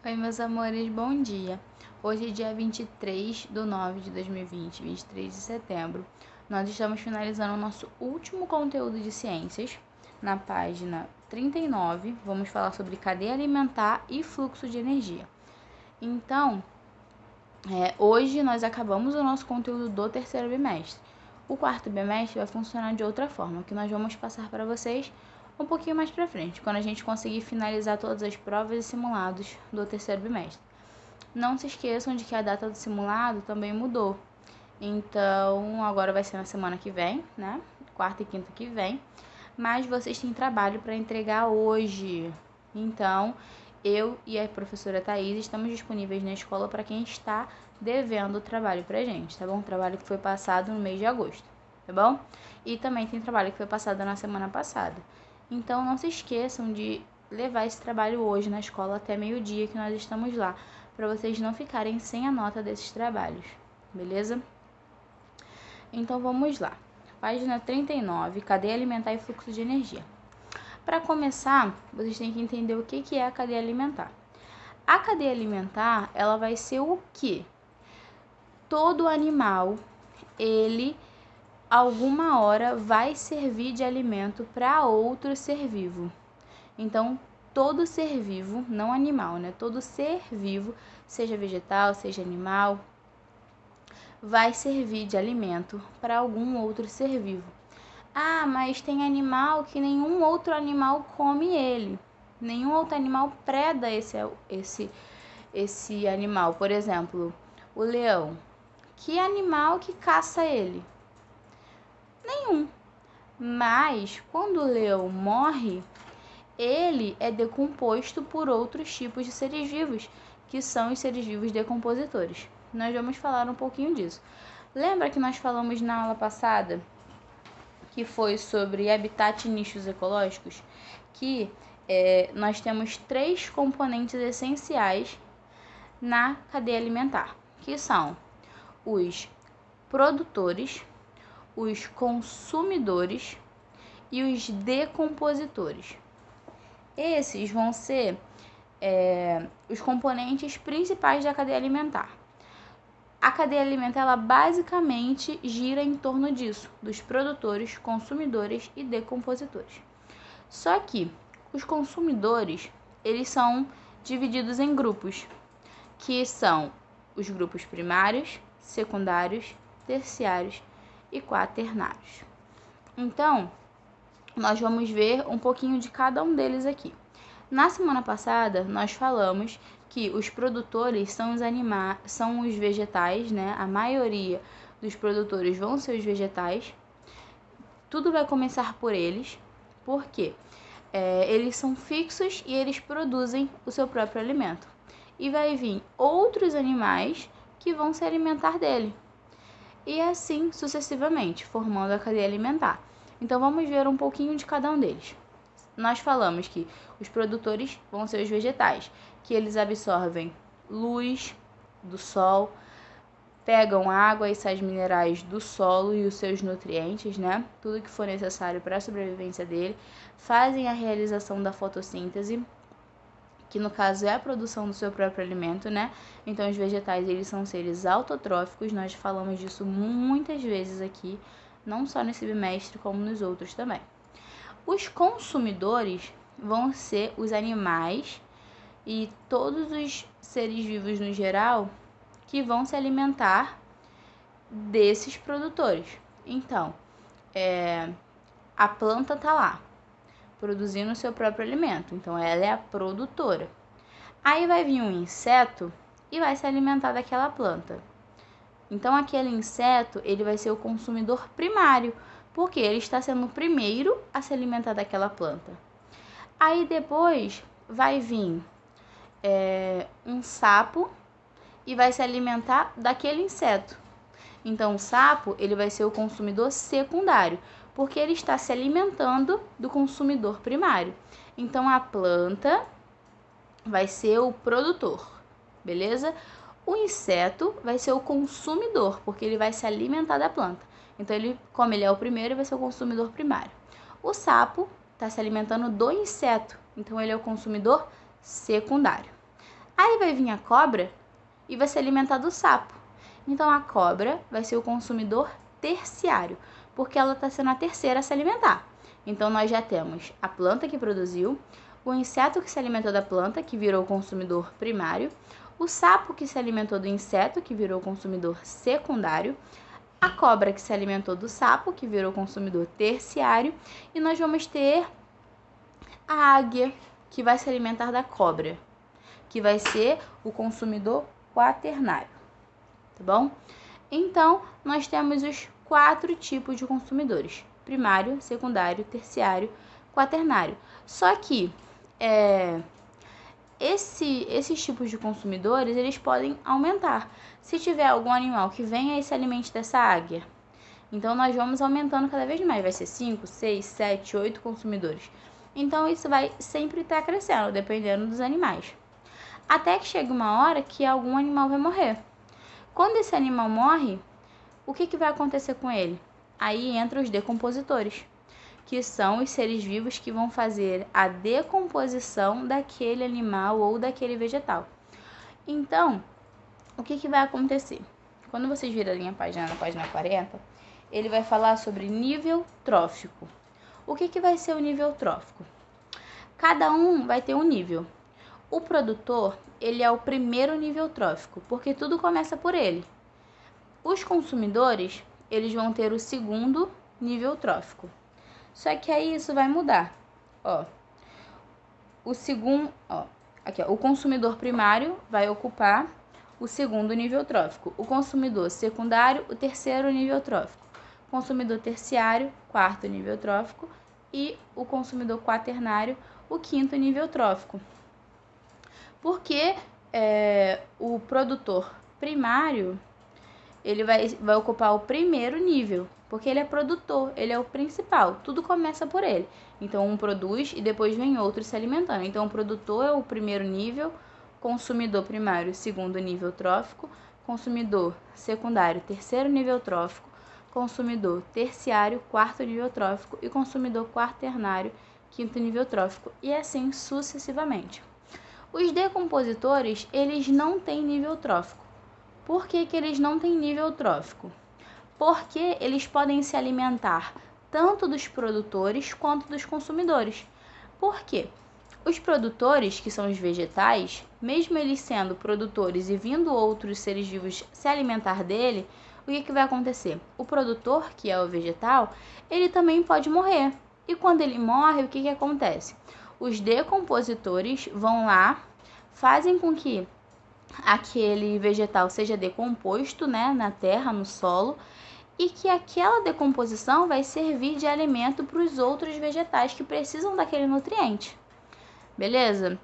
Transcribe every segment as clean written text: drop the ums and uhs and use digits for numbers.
Oi, meus amores, bom dia. Hoje é dia 23/9/2020, 23 de setembro. Nós estamos finalizando o nosso último conteúdo de ciências. Na página 39, vamos falar sobre cadeia alimentar e fluxo de energia. Então, hoje nós acabamos o nosso conteúdo do terceiro bimestre. O quarto bimestre vai funcionar de outra forma, que nós vamos passar para vocês um pouquinho mais para frente, quando a gente conseguir finalizar todas as provas e simulados do terceiro bimestre. Não se esqueçam de que a data do simulado também mudou. Então, agora vai ser na semana que vem, né? Quarta e quinta que vem. Mas vocês têm trabalho para entregar hoje. Então, eu e a professora Thaís estamos disponíveis na escola para quem está devendo o trabalho pra gente, tá bom? Trabalho que foi passado no mês de agosto, tá bom? E também tem trabalho que foi passado na semana passada. Então, não se esqueçam de levar esse trabalho hoje na escola até meio-dia que nós estamos lá, para vocês não ficarem sem a nota desses trabalhos, beleza? Então, vamos lá. Página 39, cadeia alimentar e fluxo de energia. Para começar, vocês têm que entender o que é a cadeia alimentar. A cadeia alimentar, ela vai ser o quê? Todo animal, ele alguma hora vai servir de alimento para outro ser vivo. Então, todo ser vivo, não animal, né? Todo ser vivo, seja vegetal, seja animal, vai servir de alimento para algum outro ser vivo. Ah, mas tem animal que nenhum outro animal come ele. Nenhum outro animal preda esse animal. Por exemplo, o leão. Que animal que caça ele? Nenhum. Mas quando o leão morre, ele é decomposto por outros tipos de seres vivos, que são os seres vivos decompositores. Nós vamos falar um pouquinho disso. Lembra que nós falamos na aula passada, que foi sobre habitat e nichos ecológicos, que nós temos 3 componentes essenciais na cadeia alimentar, que são os produtores, os consumidores e os decompositores. Esses vão ser os componentes principais da cadeia alimentar. A cadeia alimentar, ela basicamente gira em torno disso, dos produtores, consumidores e decompositores. Só que os consumidores, eles são divididos em grupos, que são os grupos primários, secundários, terciários e quaternários. Então, nós vamos ver um pouquinho de cada um deles aqui. Na semana passada, nós falamos que os produtores são os vegetais, né? A maioria dos produtores vão ser os vegetais. Tudo vai começar por eles, porque eles são fixos e eles produzem o seu próprio alimento. E vai vir outros animais que vão se alimentar dele. E assim sucessivamente, formando a cadeia alimentar. Então, vamos ver um pouquinho de cada um deles. Nós falamos que os produtores vão ser os vegetais, que eles absorvem luz do sol, pegam água e sais minerais do solo e os seus nutrientes, né? Tudo que for necessário para a sobrevivência dele, fazem a realização da fotossíntese, que no caso é a produção do seu próprio alimento, né? Então, os vegetais, eles são seres autotróficos, nós falamos disso muitas vezes aqui, não só nesse bimestre, como nos outros também. Os consumidores vão ser os animais e todos os seres vivos no geral que vão se alimentar desses produtores. Então, a planta está lá, produzindo o seu próprio alimento. Então, ela é a produtora. Aí vai vir um inseto e vai se alimentar daquela planta. Então, aquele inseto, ele vai ser o consumidor primário, porque ele está sendo o primeiro a se alimentar daquela planta. Aí depois vai vir um sapo e vai se alimentar daquele inseto. Então, o sapo, ele vai ser o consumidor secundário, porque ele está se alimentando do consumidor primário. Então, a planta vai ser o produtor, beleza? O inseto vai ser o consumidor, porque ele vai se alimentar da planta. Então, como ele é o primeiro, ele vai ser o consumidor primário. O sapo está se alimentando do inseto, então ele é o consumidor secundário. Aí vai vir a cobra e vai se alimentar do sapo. Então a cobra vai ser o consumidor terciário, porque ela está sendo a terceira a se alimentar. Então nós já temos a planta que produziu, o inseto que se alimentou da planta, que virou o consumidor primário, o sapo que se alimentou do inseto, que virou o consumidor secundário, a cobra que se alimentou do sapo, que virou o consumidor terciário, e nós vamos ter a águia, que vai se alimentar da cobra, que vai ser o consumidor quaternário, tá bom? Então, nós temos os 4 tipos de consumidores: primário, secundário, terciário, quaternário. Só que esses tipos de consumidores, eles podem aumentar. Se tiver algum animal que venha e se alimente dessa águia, então nós vamos aumentando cada vez mais. Vai ser 5, 6, 7, 8 consumidores. Então, isso vai sempre estar crescendo, dependendo dos animais. Até que chega uma hora que algum animal vai morrer. Quando esse animal morre, o que vai acontecer com ele? Aí entram os decompositores, que são os seres vivos que vão fazer a decomposição daquele animal ou daquele vegetal. Então, o que vai acontecer? Quando vocês virarem a página, na página 40, ele vai falar sobre nível trófico. O que vai ser o nível trófico? Cada um vai ter um nível. O produtor, ele é o primeiro nível trófico, porque tudo começa por ele. Os consumidores, eles vão ter o segundo nível trófico. Só que aí isso vai mudar. O consumidor primário vai ocupar o segundo nível trófico. O consumidor secundário, o terceiro nível trófico. O consumidor terciário, quarto nível trófico. E o consumidor quaternário, o quinto nível trófico. Porque o produtor primário, ele vai ocupar o primeiro nível, porque ele é produtor, ele é o principal, tudo começa por ele. Então, um produz e depois vem outro se alimentando. Então, o produtor é o primeiro nível, consumidor primário, segundo nível trófico, consumidor secundário, terceiro nível trófico, consumidor terciário, quarto nível trófico e consumidor quaternário, quinto nível trófico, e assim sucessivamente. Os decompositores, eles não têm nível trófico. Por que eles não têm nível trófico? Porque eles podem se alimentar tanto dos produtores quanto dos consumidores. Por quê? Os produtores, que são os vegetais, mesmo eles sendo produtores e vindo outros seres vivos se alimentar dele, o que vai acontecer? O produtor, que é o vegetal, ele também pode morrer. E quando ele morre, o que acontece? Os decompositores vão lá, fazem com que aquele vegetal seja decomposto, na terra, no solo, e que aquela decomposição vai servir de alimento para os outros vegetais que precisam daquele nutriente. Beleza?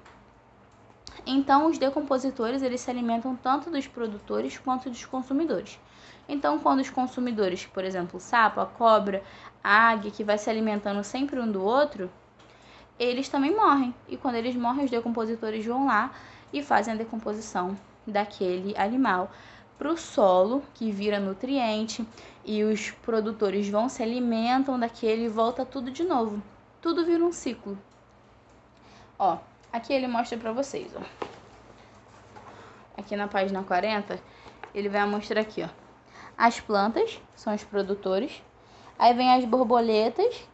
Então, os decompositores, eles se alimentam tanto dos produtores quanto dos consumidores. Então, quando os consumidores, por exemplo, o sapo, a cobra, a águia, que vai se alimentando sempre um do outro, eles também morrem. E quando eles morrem, os decompositores vão lá e fazem a decomposição daquele animal para o solo, que vira nutriente, e os produtores vão se alimentam daquele e volta tudo de novo. Tudo vira um ciclo. Aqui ele mostra para vocês, Aqui na página 40, ele vai mostrar aqui, As plantas são os produtores. Aí vem as borboletas,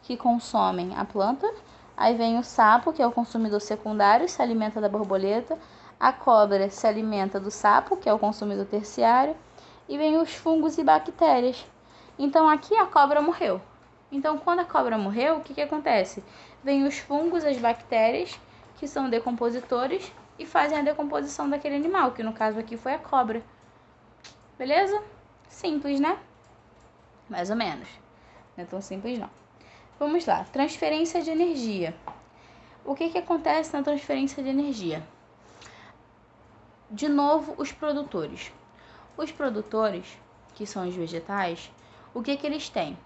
que consomem a planta. Aí vem o sapo, que é o consumidor secundário, se alimenta da borboleta. A cobra se alimenta do sapo, que é o consumidor terciário. E vem os fungos e bactérias. Então, aqui a cobra morreu. Então, quando a cobra morreu, o que acontece? Vem os fungos, as bactérias, que são decompositores, e fazem a decomposição daquele animal, que no caso aqui foi a cobra. Beleza? Simples, né? Mais ou menos. Não é tão simples, não. Vamos lá. Transferência de energia. O que acontece na transferência de energia? De novo, os produtores. Os produtores, que são os vegetais, o que eles têm?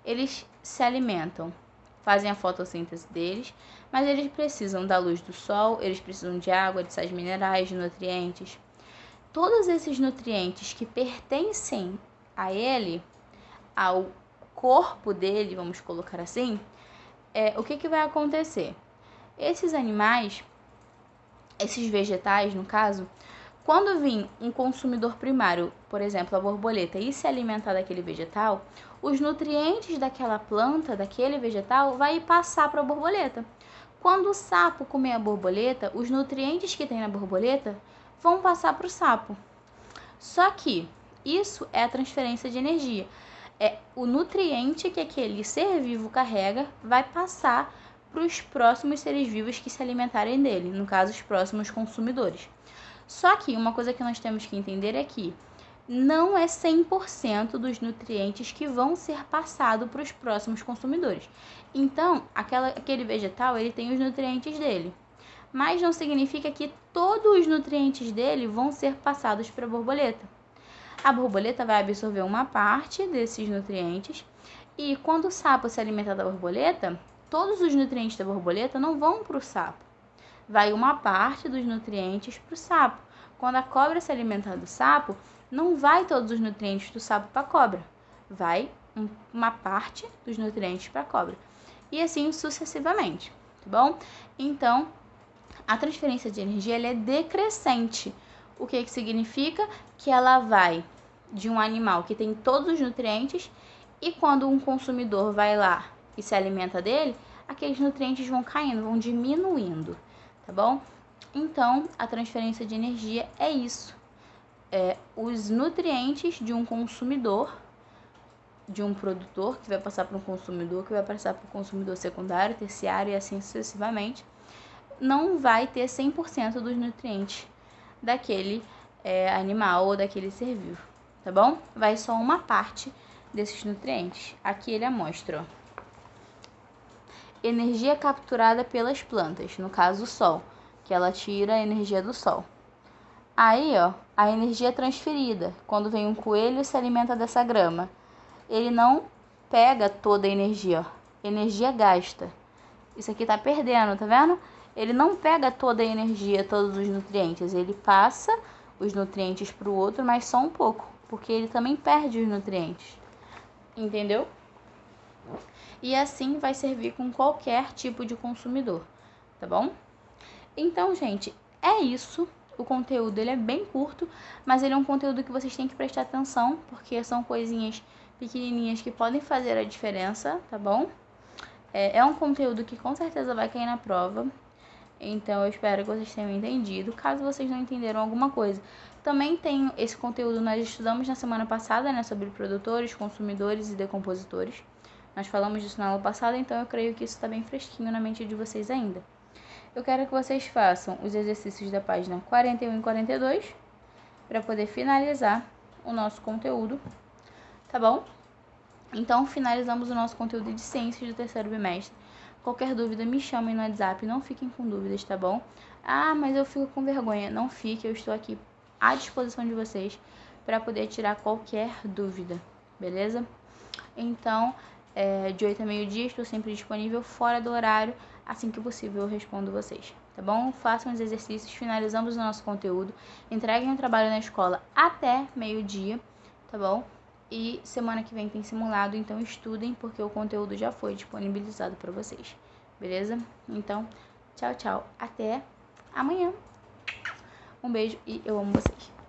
Eles se alimentam, fazem a fotossíntese deles, mas eles precisam da luz do sol, eles precisam de água, de sais minerais, de nutrientes. Todos esses nutrientes que pertencem a ele, ao corpo dele, vamos colocar assim, o que vai acontecer? Esses animais, esses vegetais, no caso, quando vir um consumidor primário, por exemplo, a borboleta, e se alimentar daquele vegetal, os nutrientes daquela planta, daquele vegetal, vai passar para a borboleta. Quando o sapo comer a borboleta, os nutrientes que tem na borboleta vão passar para o sapo. Só que isso é a transferência de energia. É o nutriente que aquele ser vivo carrega vai passar para os próximos seres vivos que se alimentarem dele, no caso, os próximos consumidores. Só que uma coisa que nós temos que entender é que não é 100% dos nutrientes que vão ser passados para os próximos consumidores. Então, aquele vegetal, ele tem os nutrientes dele. Mas não significa que todos os nutrientes dele vão ser passados para a borboleta. A borboleta vai absorver uma parte desses nutrientes e quando o sapo se alimentar da borboleta, todos os nutrientes da borboleta não vão para o sapo. Vai uma parte dos nutrientes para o sapo. Quando a cobra se alimentar do sapo, não vai todos os nutrientes do sapo para a cobra. Vai uma parte dos nutrientes para a cobra. E assim sucessivamente, tá bom? Então, a transferência de energia ela é decrescente. O que significa? Que ela vai de um animal que tem todos os nutrientes e quando um consumidor vai lá e se alimenta dele, aqueles nutrientes vão caindo, vão diminuindo, tá bom? Então, a transferência de energia é isso. Os nutrientes de um consumidor, de um produtor, que vai passar para um consumidor, que vai passar para o consumidor secundário, terciário e assim sucessivamente, não vai ter 100% dos nutrientes daquele animal ou daquele ser vivo, tá bom? Vai só uma parte desses nutrientes. Aqui ele mostra, ó. Energia capturada pelas plantas, no caso o sol, que ela tira a energia do sol. Aí, ó, a energia transferida, quando vem um coelho e se alimenta dessa grama. Ele não pega toda a energia, ó. Energia gasta. Isso aqui tá perdendo, tá vendo? Ele não pega toda a energia, todos os nutrientes. Ele passa os nutrientes para o outro, mas só um pouco, porque ele também perde os nutrientes. Entendeu? E assim vai servir com qualquer tipo de consumidor, tá bom? Então, gente, é isso. O conteúdo ele é bem curto, mas ele é um conteúdo que vocês têm que prestar atenção, porque são coisinhas pequenininhas que podem fazer a diferença, tá bom? É um conteúdo que com certeza vai cair na prova, então eu espero que vocês tenham entendido. Caso vocês não entenderam alguma coisa, também tem esse conteúdo, nós estudamos na semana passada, né, sobre produtores, consumidores e decompositores. Nós falamos disso na aula passada, então eu creio que isso está bem fresquinho na mente de vocês ainda. Eu quero que vocês façam os exercícios da página 41 e 42 para poder finalizar o nosso conteúdo, tá bom? Então, finalizamos o nosso conteúdo de ciências do terceiro bimestre. Qualquer dúvida, me chamem no WhatsApp, não fiquem com dúvidas, tá bom? Ah, mas eu fico com vergonha. Não fique, eu estou aqui à disposição de vocês para poder tirar qualquer dúvida, beleza? Então, de 8 a meio-dia, estou sempre disponível fora do horário. Assim que possível, eu respondo vocês, tá bom? Façam os exercícios, finalizamos o nosso conteúdo. Entreguem o trabalho na escola até meio-dia, tá bom? E semana que vem tem simulado, então estudem, porque o conteúdo já foi disponibilizado para vocês, beleza? Então, tchau, tchau. Até amanhã. Um beijo e eu amo vocês.